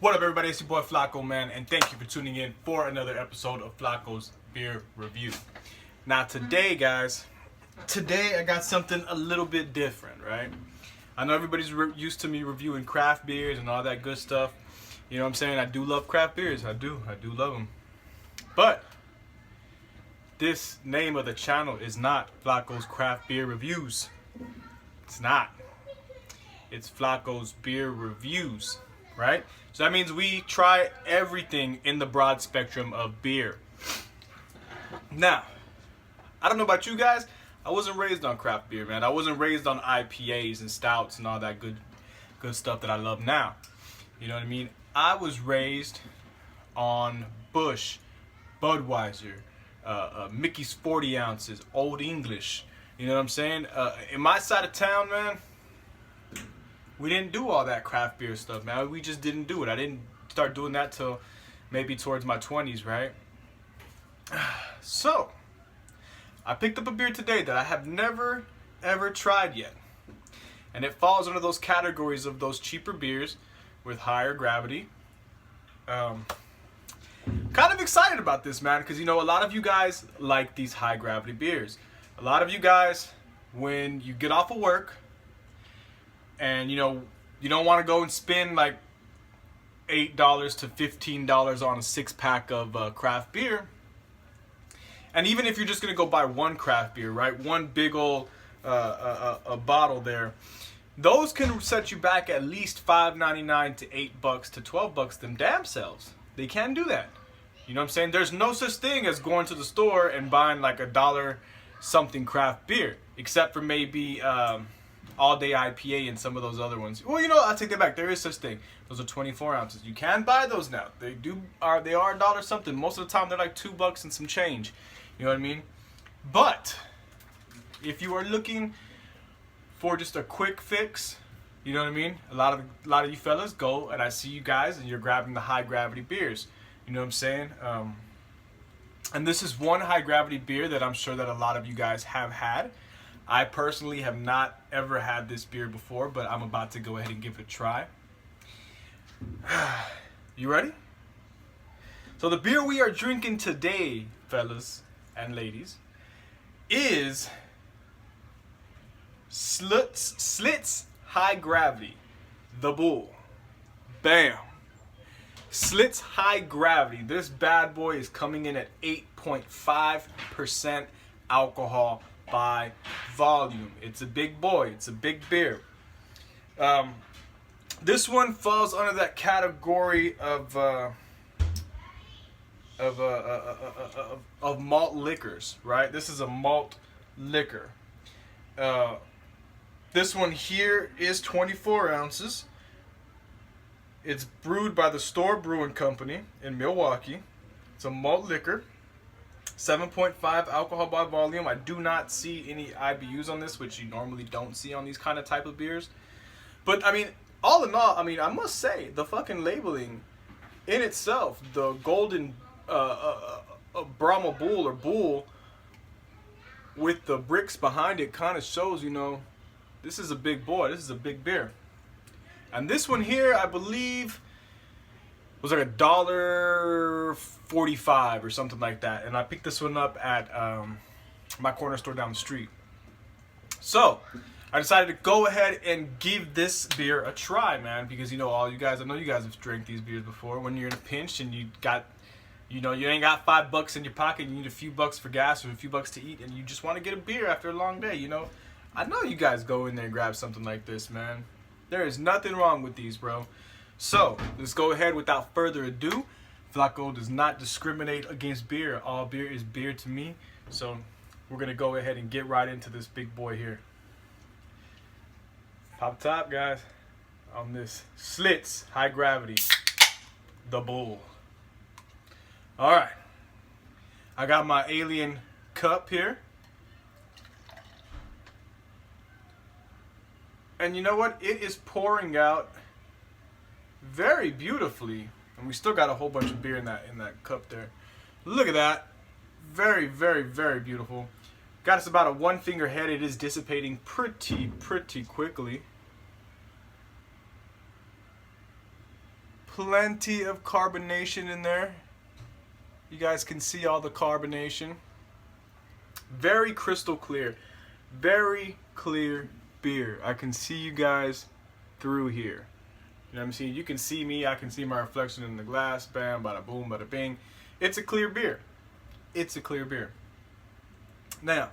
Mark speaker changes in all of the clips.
Speaker 1: What up, everybody? It's your boy Flaco, man, and thank you for tuning in for another episode of Flaco's Beer Review. Now, today, guys, I got something a little bit different, right? I know everybody's used to me reviewing craft beers and all that good stuff. You know what I'm saying? I do love craft beers. I do love them. But this name of the channel is not Flaco's Craft Beer Reviews. It's not. It's Flaco's Beer Reviews, right? So that means we try everything in the broad spectrum of beer. Now, I don't know about you guys. I wasn't raised on craft beer, man. I wasn't raised on IPAs and stouts and all that good stuff that I love now. You know what I mean? I was raised on Busch, Budweiser, Mickey's 40 ounces, Old English. You know what I'm saying? In my side of town, man, we didn't do all that craft beer stuff, man. We just didn't do it. I didn't start doing that till maybe towards my 20s, right? So, I picked up a beer today that I have never, ever tried yet. And it falls under those categories of those cheaper beers with higher gravity. Kind of excited about this, man, because, you know, a lot of you guys like these high gravity beers. A lot of you guys, when you get off of work, and, you know, you don't want to go and spend like $8 to $15 on a 6-pack of craft beer. And even if you're just going to go buy one craft beer, right? One big old a bottle there. Those can set you back at least $5.99 to $8 to $12 them damn selves. They can do that. You know what I'm saying? There's no such thing as going to the store and buying like $1 something craft beer. Except for maybe All Day IPA and some of those other ones. Well, you know, I'll take that back. There is such thing. Those are 24 ounces. You can buy those now. They are $1 something. Most of the time, they're like $2 and some change. You know what I mean? But if you are looking for just a quick fix, you know what I mean? A lot of you fellas go, and I see you guys, and you're grabbing the high gravity beers. You know what I'm saying? And this is one high gravity beer that I'm sure that a lot of you guys have had. I personally have not ever had this beer before, but I'm about to go ahead and give it a try. You ready? So the beer we are drinking today, fellas and ladies, is Schlitz High Gravity, the Bull. Bam. Schlitz High Gravity. This bad boy is coming in at 8.5% alcohol by volume. It's a big boy. It's a big beer. This one falls under that category of malt liquors, right? This is a malt liquor. This one here is 24 ounces. It's brewed by the Store Brewing Company in Milwaukee. It's a malt liquor. 7.5 alcohol by volume. I do not see any IBUs on this, which you normally don't see on these kind of type of beers. But, I mean, all in all, I mean, I must say, the fucking labeling in itself, the golden Brahma Bull or Bull with the bricks behind it kind of shows, you know, this is a big boy. This is a big beer. And this one here, I believe, was like $1.45 or something like that. And I picked this one up at my corner store down the street. So I decided to go ahead and give this beer a try, man, because, you know, all you guys, I know you guys have drank these beers before. When you're in a pinch and you got, you know, you ain't got $5 in your pocket, you need a few bucks for gas or a few bucks to eat, and you just want to get a beer after a long day, you know. I know you guys go in there and grab something like this, man. There is nothing wrong with these, bro. So, let's go ahead without further ado. Flaco does not discriminate against beer. All beer is beer to me. So, we're going to go ahead and get right into this big boy here. Pop top, guys, on this Schlitz High Gravity, the Bull. All right. I got my alien cup here. And you know what? It is pouring out very beautifully. And we still got a whole bunch of beer in that cup there. Look at that. Very, very, very beautiful. Got us about a 1-finger head. It is dissipating pretty quickly. plenty of carbonation in there. You guys can see all the carbonation. Very crystal clear. Very clear beer. I can see you guys through here. You know what I'm saying? You can see me. I can see my reflection in the glass. Bam, bada boom, bada bing. It's a clear beer. It's a clear beer. Now,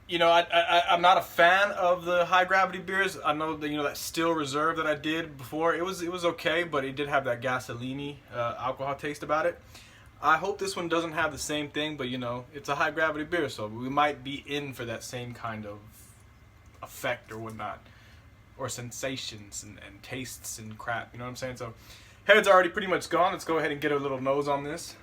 Speaker 1: you know, I'm not a fan of the high gravity beers. I know that, you know, that Still Reserve that I did before, it was okay, but it did have that gasoline alcohol taste about it. I hope this one doesn't have the same thing, but you know, it's a high gravity beer, so we might be in for that same kind of effect or whatnot, or sensations and tastes and crap. You know what I'm saying? So, head's already pretty much gone. Let's go ahead and get a little nose on this.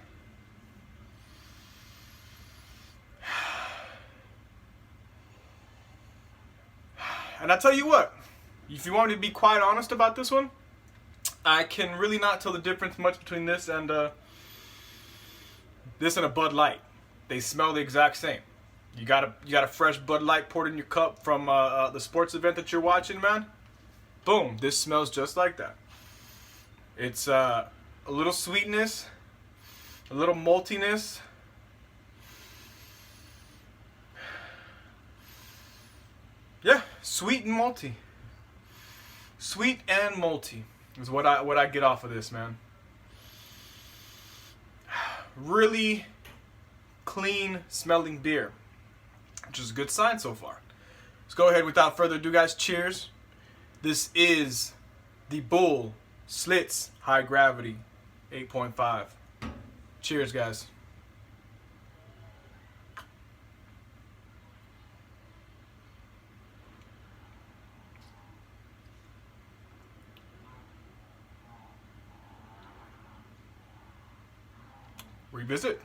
Speaker 1: And I tell you what, if you want me to be quite honest about this one, I can really not tell the difference much between this and a Bud Light. They smell the exact same. You got a fresh Bud Light poured in your cup from the sports event that you're watching, man. Boom, this smells just like that. It's a little sweetness, a little maltiness. Yeah, sweet and malty. Sweet and malty is what I get off of this, man. Really clean smelling beer, which is a good sign so far. Let's go ahead without further ado, guys. Cheers. This is the Bull Slits High Gravity 8.5. Cheers, guys. Revisit.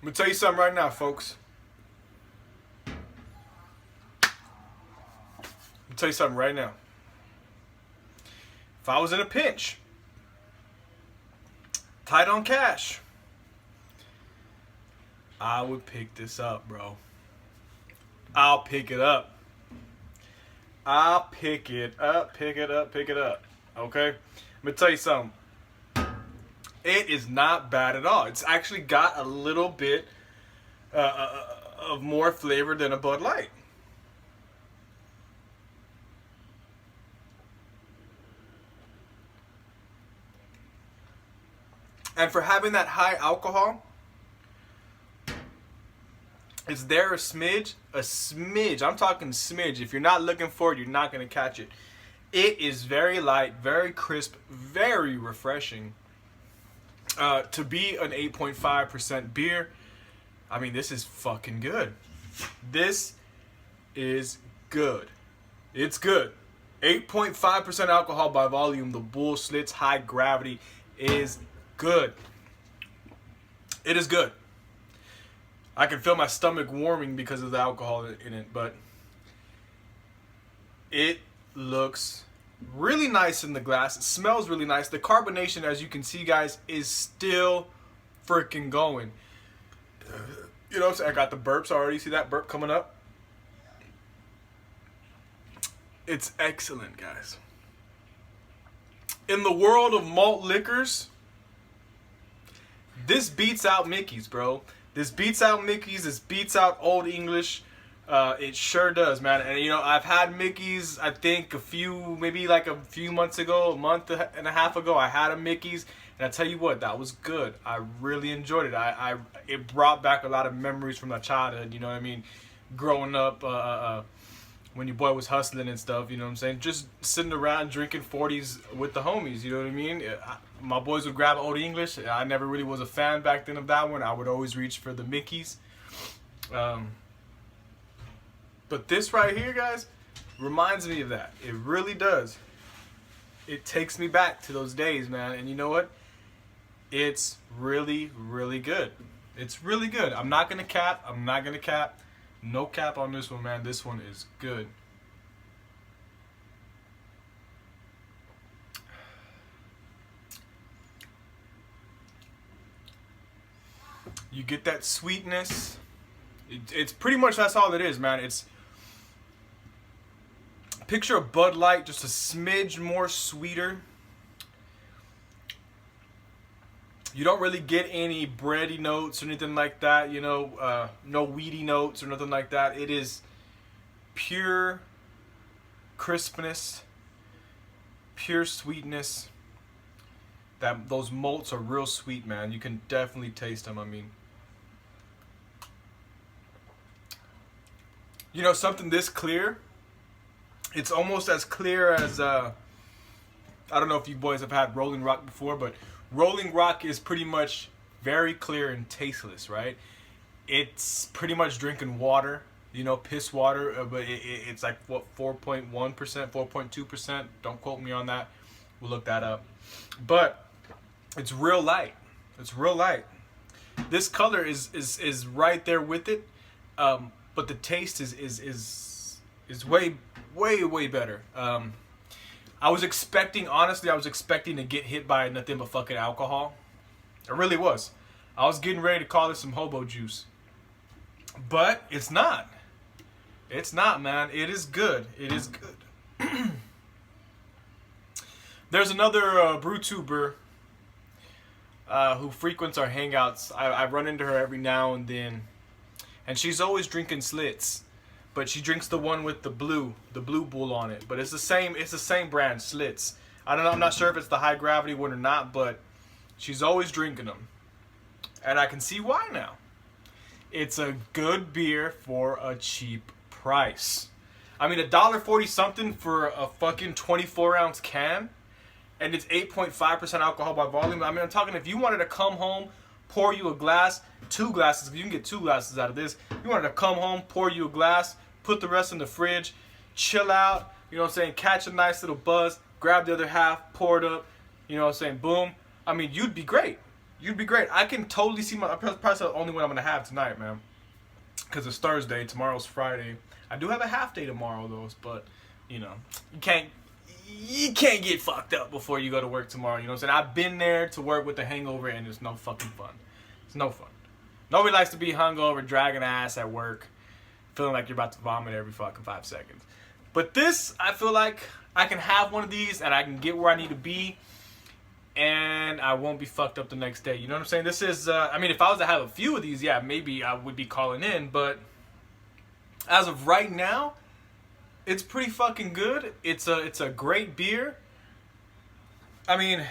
Speaker 1: I'm gonna tell you something right now, folks. I'm gonna tell you something right now. If I was in a pinch, tight on cash, I would pick this up, bro. I'll pick it up. I'll pick it up, pick it up, pick it up. Okay? I'm gonna tell you something. It is not bad at all. It's actually got a little bit of more flavor than a Bud Light. And for having that high alcohol, it's there a smidge. I'm talking smidge. If you're not looking for it, you're not going to catch it. It is very light, very crisp, very refreshing. To be an 8.5% beer, I mean, this is fucking good. This is good. It's good. 8.5% alcohol by volume. The Bull Slits High Gravity is good. It is good. I can feel my stomach warming because of the alcohol in it, but it looks really nice in the glass. It smells really nice. The carbonation, as you can see, guys, is still freaking going. You know, so I got the burps already. See that burp coming up? It's excellent, guys. In the world of malt liquors, this beats out Mickey's, bro. This beats out Mickey's. This beats out Old English. It sure does, man. And you know, I've had Mickey's, I think a few months ago, a month and a half ago, I had a Mickey's, and I tell you what, that was good. I really enjoyed it. It brought back a lot of memories from my childhood, you know what I mean? Growing up, when your boy was hustling and stuff, you know what I'm saying? Just sitting around drinking 40s with the homies, you know what I mean? My boys would grab Old English. I never really was a fan back then of that one. I would always reach for the Mickey's. But this right here, guys, reminds me of that. It really does. It takes me back to those days, man. And you know what? It's really, really good. It's really good. I'm not going to cap. I'm not going to cap. No cap on this one, man. This one is good. You get that sweetness. It's pretty much, that's all it is, man. It's, picture a Bud Light, just a smidge more sweeter. You don't really get any bready notes or anything like that, you know, no weedy notes or nothing like that. It is pure crispness, pure sweetness. Those malts are real sweet, man. You can definitely taste them. I mean, you know, something this clear, it's almost as clear as I don't know if you boys have had Rolling Rock before, but Rolling Rock is pretty much very clear and tasteless, right? It's pretty much drinking water, you know, piss water, but it's like, what, 4.1%, 4.2%? Don't quote me on that. We'll look that up. But it's real light. It's real light. This color is right there with it, but the taste is way better. I was expecting to get hit by nothing but fucking alcohol. I really was. I was getting ready to call this some hobo juice. But it's not. It's not, man. It is good. It is good. There's another brew tuber who frequents our hangouts. I run into her every now and then. And she's always drinking Slits. But she drinks the one with the blue bull on it. But it's the same brand, Slits. I don't know, I'm not sure if it's the high gravity one or not, but she's always drinking them. And I can see why now. It's a good beer for a cheap price. I mean, $1.40 something for a fucking 24-ounce can, and it's 8.5% alcohol by volume. I mean, I'm talking, if you wanted to come home, pour you a glass, 2 glasses, if you can get 2 glasses out of this, you wanted to come home, pour you a glass, put the rest in the fridge, chill out, you know what I'm saying, catch a nice little buzz, grab the other half, pour it up, you know what I'm saying, boom. I mean, you'd be great. You'd be great. I can totally see probably the only one I'm going to have tonight, man. Because it's Thursday, tomorrow's Friday. I do have a half day tomorrow, though, but, you know, you can't get fucked up before you go to work tomorrow, you know what I'm saying? I've been there to work with a hangover, and it's no fucking fun. It's no fun. Nobody likes to be hungover, dragging ass at work, feeling like you're about to vomit every fucking 5 seconds. But this, I feel like I can have one of these, and I can get where I need to be, and I won't be fucked up the next day. You know what I'm saying? This is, I mean, if I was to have a few of these, yeah, maybe I would be calling in, but as of right now, it's pretty fucking good. It's a great beer. I mean,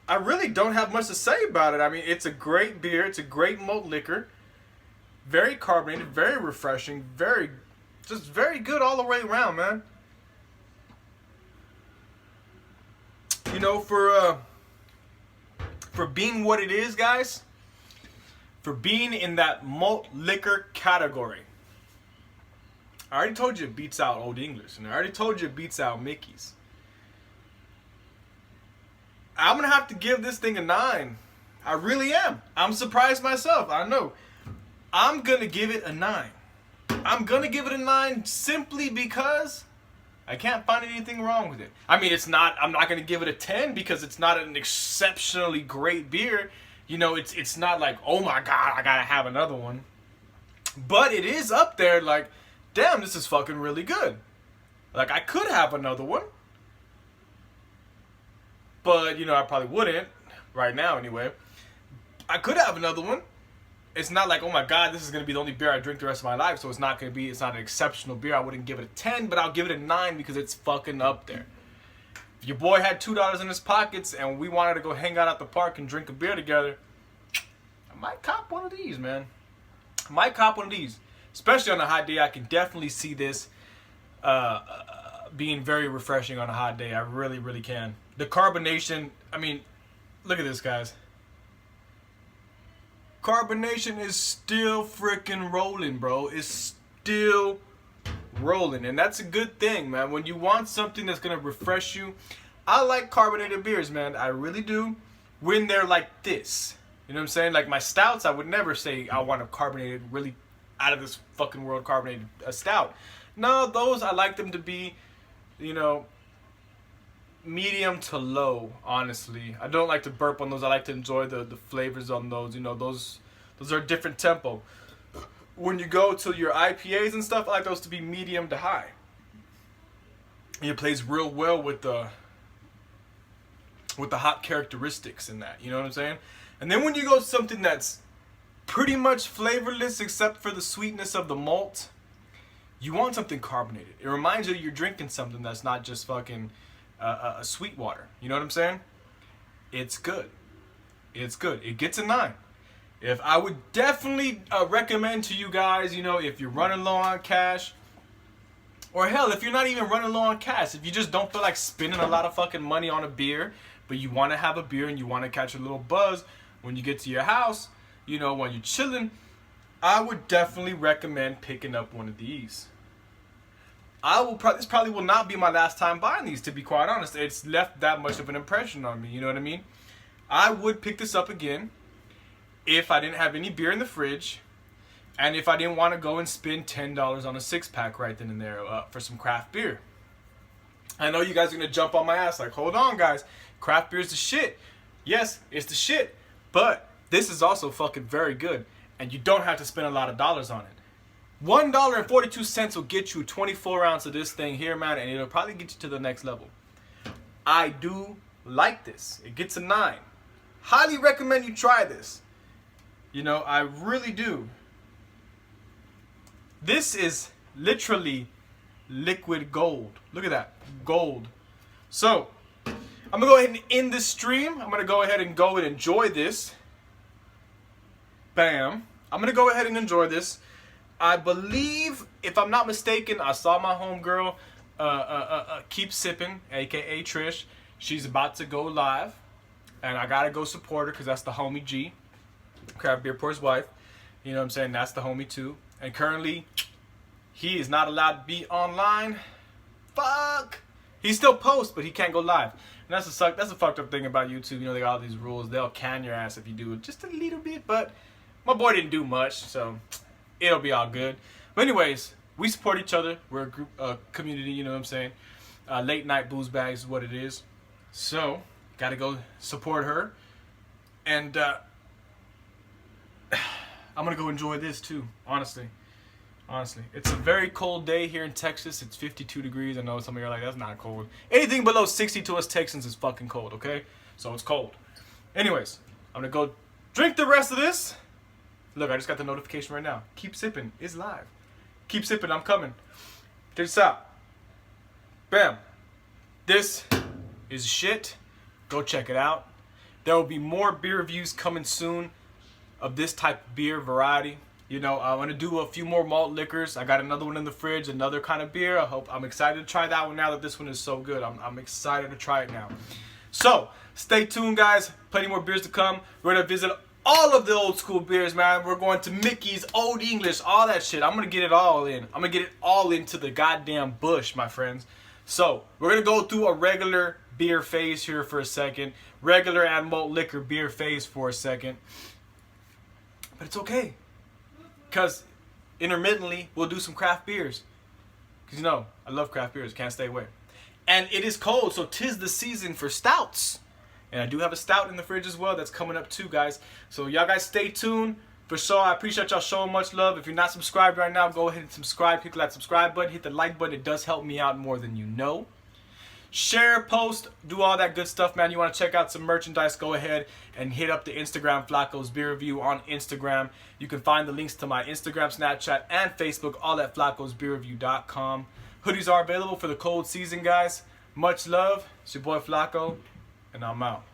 Speaker 1: I really don't have much to say about it. I mean, it's a great beer. It's a great malt liquor. Very carbonated, very refreshing, just very good all the way around, man. You know, for being what it is, guys, for being in that malt liquor category, I already told you it beats out Old English, and I already told you it beats out Mickey's. I'm going to have to give this thing a 9. I really am. I'm surprised myself. I know. I'm going to give it a 9. I'm going to give it a 9 simply because I can't find anything wrong with it. I mean, I'm not going to give it a 10 because it's not an exceptionally great beer. You know, it's not like, oh my God, I got to have another one. But it is up there like, damn, this is fucking really good. Like, I could have another one. But, you know, I probably wouldn't. Right now, anyway. I could have another one. It's not like, oh my God, this is going to be the only beer I drink the rest of my life. So it's not an exceptional beer. I wouldn't give it a 10, but I'll give it a 9 because it's fucking up there. If your boy had $2 in his pockets and we wanted to go hang out at the park and drink a beer together, I might cop one of these, man. I might cop one of these. Especially on a hot day, I can definitely see this being very refreshing on a hot day. I really, really can. The carbonation, I mean, look at this, guys. Carbonation is still freaking rolling, bro. It's still rolling. And that's a good thing, man. When you want something that's going to refresh you. I like carbonated beers, man. I really do. When they're like this. You know what I'm saying? Like my stouts, I would never say I want a carbonated, really out of this fucking world carbonated stout. No, those I like them to be, you know, medium to low, honestly. I don't like to burp on those. I like to enjoy the flavors on those. You know, those are a different tempo. when you go to your IPAs and stuff, I like those to be medium to high. And it plays real well with the hot characteristics in that. You know what I'm saying? And then when you go to something that's pretty much flavorless except for the sweetness of the malt, you want something carbonated. It reminds you you're drinking something that's not just fucking sweet water. You know what I'm saying? It's good. It's good. It gets a 9. If I would definitely recommend to you guys, you know, if you're running low on cash, or hell, if you're not even running low on cash, if you just don't feel like spending a lot of fucking money on a beer, but you want to have a beer and you want to catch a little buzz when you get to your house, you know, when you're chilling, I would definitely recommend picking up one of these. This probably will not be my last time buying these, to be quite honest. It's left that much of an impression on me, you know what I mean? I would pick this up again if I didn't have any beer in the fridge, and if I didn't want to go and spend $10 on a 6-pack right then and there for some craft beer. I know you guys are going to jump on my ass like, hold on guys, craft beer is the shit. Yes, it's the shit, but this is also fucking very good, and you don't have to spend a lot of dollars on it. $1.42 will get you 24 ounces of this thing here, man, and it'll probably get you to the next level. I do like this. It gets a 9. Highly recommend you try this. You know, I really do. This is literally liquid gold. Look at that. Gold. So, I'm going to go ahead and end this stream. I'm going to go ahead and go and enjoy this. Bam. I'm going to go ahead and enjoy this. I believe, if I'm not mistaken, I saw my homegirl, Keep Sipping, a.k.a. Trish. She's about to go live. And I got to go support her because that's the homie G. Craft Beer Pour's wife. You know what I'm saying? That's the homie too. And currently, he is not allowed to be online. Fuck. He still posts, but he can't go live. And that's a fucked up thing about YouTube. You know, they got all these rules. They'll can your ass if you do it just a little bit. But my boy didn't do much, so it'll be all good. But anyways, we support each other. We're a group, community, you know what I'm saying? Late night booze bags is what it is. So, gotta go support her. And, I'm gonna go enjoy this too, honestly. It's a very cold day here in Texas. It's 52 degrees. I know some of you are like, that's not cold. Anything below 60 to us Texans is fucking cold, okay? So it's cold. Anyways, I'm gonna go drink the rest of this. Look, I just got the notification right now. Keep Sipping is live. Keep sipping, I'm coming. Check this out. Bam. This is shit. Go check it out. There will be more beer reviews coming soon of this type of beer variety. You know, I'm going to do a few more malt liquors. I got another one in the fridge, another kind of beer. I'm excited to try that one now that this one is so good. I'm excited to try it now. So, stay tuned, guys. Plenty more beers to come. We're going to visit all of the old school beers, man. We're going to Mickey's, Old English, all that shit. I'm going to get it all in. I'm going to get it all into the goddamn bush, my friends. So, we're going to go through a regular beer phase here for a second. Regular and malt liquor beer phase for a second. But it's okay. Because intermittently, we'll do some craft beers. Because, you know, I love craft beers. Can't stay away. And it is cold, so 'tis the season for stouts. And I do have a stout in the fridge as well that's coming up too, guys. So y'all guys stay tuned. For sure, I appreciate y'all showing much love. If you're not subscribed right now, go ahead and subscribe. Hit that subscribe button. Hit the like button. It does help me out more than you know. Share, post, do all that good stuff, man. You want to check out some merchandise, go ahead and hit up the Instagram Flacos Beer Review on Instagram. You can find the links to my Instagram, Snapchat, and Facebook, all at flacosbeerreview.com. Hoodies are available for the cold season, guys. Much love. It's your boy Flaco, and I'm out.